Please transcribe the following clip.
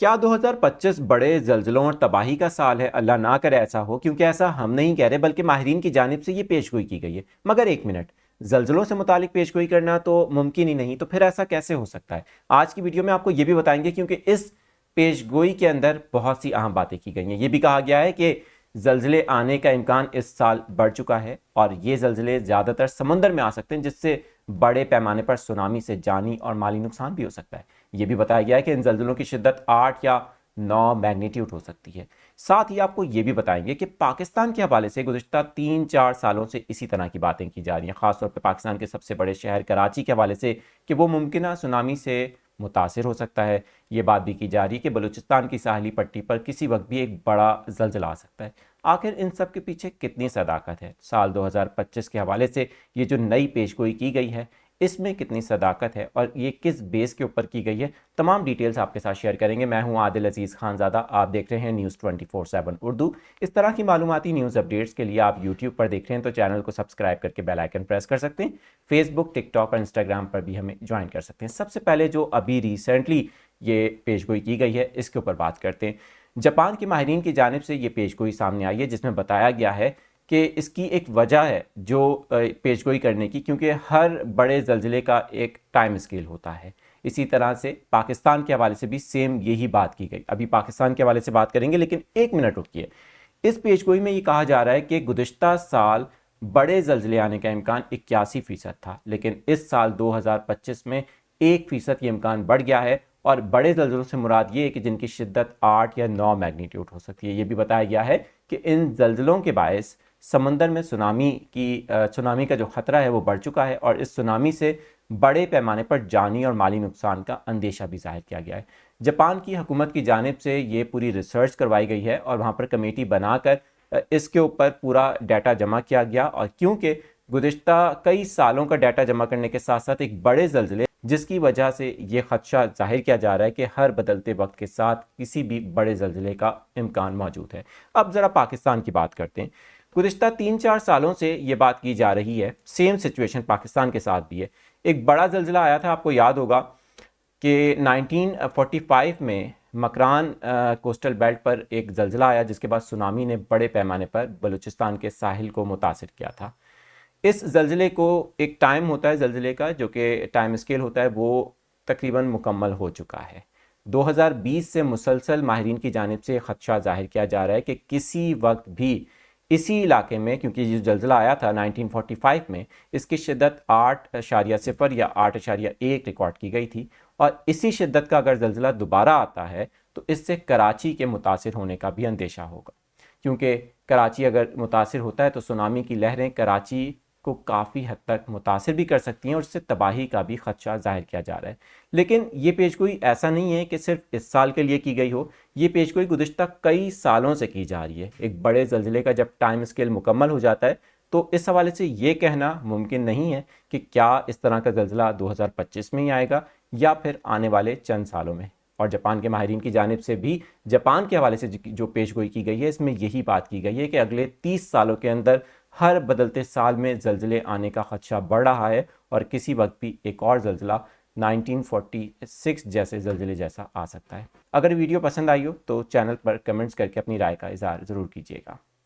کیا 2025 بڑے زلزلوں اور تباہی کا سال ہے؟ اللہ نہ کرے ایسا ہو، کیونکہ ایسا ہم نہیں کہہ رہے بلکہ ماہرین کی جانب سے یہ پیشگوئی کی گئی ہے۔ مگر ایک منٹ، زلزلوں سے متعلق پیشگوئی کرنا تو ممکن ہی نہیں، تو پھر ایسا کیسے ہو سکتا ہے؟ آج کی ویڈیو میں آپ کو یہ بھی بتائیں گے، کیونکہ اس پیشگوئی کے اندر بہت سی اہم باتیں کی گئی ہیں۔ یہ بھی کہا گیا ہے کہ زلزلے آنے کا امکان اس سال بڑھ چکا ہے، اور یہ زلزلے زیادہ تر سمندر میں آ سکتے ہیں، جس سے بڑے پیمانے پر سونامی سے جانی اور مالی نقصان بھی ہو سکتا ہے۔ یہ بھی بتایا گیا ہے کہ ان زلزلوں کی شدت 8 یا 9 میگنیٹیوڈ ہو سکتی ہے۔ ساتھ ہی آپ کو یہ بھی بتائیں گے کہ پاکستان کے حوالے سے گزشتہ 3-4 سالوں سے اسی طرح کی باتیں کی جا رہی ہیں، خاص طور پہ پاکستان کے سب سے بڑے شہر کراچی کے حوالے سے، کہ وہ ممکنہ سونامی سے متاثر ہو سکتا ہے۔ یہ بات بھی کی جا رہی ہے کہ بلوچستان کی ساحلی پٹی پر کسی وقت بھی ایک بڑا زلزلہ آ سکتا ہے۔ آخر ان سب کے پیچھے کتنی صداقت ہے؟ سال 2025 کے حوالے سے یہ جو نئی پیشگوئی کی گئی ہے، اس میں کتنی صداقت ہے اور یہ کس بیس کے اوپر کی گئی ہے؟ تمام ڈیٹیلز آپ کے ساتھ شیئر کریں گے۔ میں ہوں عادل عزیز خانزادہ، آپ دیکھ رہے ہیں نیوز 24/7 اردو۔ اس طرح کی معلوماتی نیوز اپڈیٹس کے لیے آپ یوٹیوب پر دیکھ رہے ہیں تو چینل کو سبسکرائب کر کے بیل آئیکن پریس کر سکتے ہیں۔ فیس بک، ٹک ٹاک اور انسٹاگرام پر بھی ہمیں جوائن کر سکتے ہیں۔ سب سے پہلے جو ابھی ریسنٹلی یہ پیشگوئی کی گئی ہے، اس کے اوپر بات کرتے ہیں۔ جاپان کے ماہرین کی جانب سے یہ پیشگوئی سامنے آئی ہے، جس میں بتایا گیا ہے کہ اس کی ایک وجہ ہے جو پیشگوئی کرنے کی، کیونکہ ہر بڑے زلزلے کا ایک ٹائم اسکیل ہوتا ہے۔ اسی طرح سے پاکستان کے حوالے سے بھی سیم یہی بات کی گئی۔ ابھی پاکستان کے حوالے سے بات کریں گے، لیکن ایک منٹ رکیے۔ اس پیشگوئی میں یہ کہا جا رہا ہے کہ گزشتہ سال بڑے زلزلے آنے کا امکان 81% تھا، لیکن اس سال 2025 میں 1% یہ امکان بڑھ گیا ہے، اور بڑے زلزلوں سے مراد یہ ہے کہ جن کی شدت 8 یا 9 میگنیٹیوڈ ہو سکتی ہے۔ یہ بھی بتایا گیا ہے کہ ان زلزلوں کے باعث سمندر میں سونامی کا جو خطرہ ہے وہ بڑھ چکا ہے، اور اس سونامی سے بڑے پیمانے پر جانی اور مالی نقصان کا اندیشہ بھی ظاہر کیا گیا ہے۔ جاپان کی حکومت کی جانب سے یہ پوری ریسرچ کروائی گئی ہے، اور وہاں پر کمیٹی بنا کر اس کے اوپر پورا ڈیٹا جمع کیا گیا، اور کیونکہ گزشتہ کئی سالوں کا ڈیٹا جمع کرنے کے ساتھ ساتھ ایک بڑے زلزلے جس کی وجہ سے یہ خدشہ ظاہر کیا جا رہا ہے کہ ہر بدلتے وقت کے ساتھ کسی بھی بڑے زلزلے کا امکان موجود ہے۔ اب ذرا پاکستان کی بات کرتے ہیں۔ گزشتہ 3-4 سالوں سے یہ بات کی جا رہی ہے، سیم سچویشن پاکستان کے ساتھ بھی ہے۔ ایک بڑا زلزلہ آیا تھا، آپ کو یاد ہوگا کہ 1945 میں مکران کوسٹل بیلٹ پر ایک زلزلہ آیا، جس کے بعد سونامی نے بڑے پیمانے پر بلوچستان کے ساحل کو متاثر کیا تھا۔ اس زلزلے کو ایک ٹائم ہوتا ہے زلزلے کا، جو کہ ٹائم اسکیل ہوتا ہے، وہ تقریباً مکمل ہو چکا ہے۔ 2020 سے مسلسل ماہرین کی جانب سے خدشہ ظاہر کیا جا رہا ہے کہ کسی وقت بھی اسی علاقے میں، کیونکہ یہ زلزلہ آیا تھا 1945 میں، اس کی شدت 8.0 یا 8.1 ریکارڈ کی گئی تھی، اور اسی شدت کا اگر زلزلہ دوبارہ آتا ہے تو اس سے کراچی کے متاثر ہونے کا بھی اندیشہ ہوگا، کیونکہ کراچی اگر متاثر ہوتا ہے تو سونامی کی لہریں کراچی کو کافی حد تک متاثر بھی کر سکتی ہیں، اور اس سے تباہی کا بھی خدشہ ظاہر کیا جا رہا ہے۔ لیکن یہ پیشگوئی ایسا نہیں ہے کہ صرف اس سال کے لیے کی گئی ہو، یہ پیشگوئی گزشتہ کئی سالوں سے کی جا رہی ہے۔ ایک بڑے زلزلے کا جب ٹائم اسکیل مکمل ہو جاتا ہے تو اس حوالے سے یہ کہنا ممکن نہیں ہے کہ کیا اس طرح کا زلزلہ 2025 میں ہی آئے گا یا پھر آنے والے چند سالوں میں۔ اور جاپان کے ماہرین کی جانب سے بھی جاپان کے حوالے سے جو پیشگوئی کی گئی ہے، اس میں یہی بات کی گئی ہے کہ اگلے 30 سالوں کے اندر ہر بدلتے سال میں زلزلے آنے کا خدشہ بڑھ رہا ہے، اور کسی وقت بھی ایک اور زلزلہ 1946 جیسے زلزلے جیسا آ سکتا ہے۔ اگر ویڈیو پسند آئی ہو تو چینل پر کمنٹس کر کے اپنی رائے کا اظہار ضرور کیجیے گا۔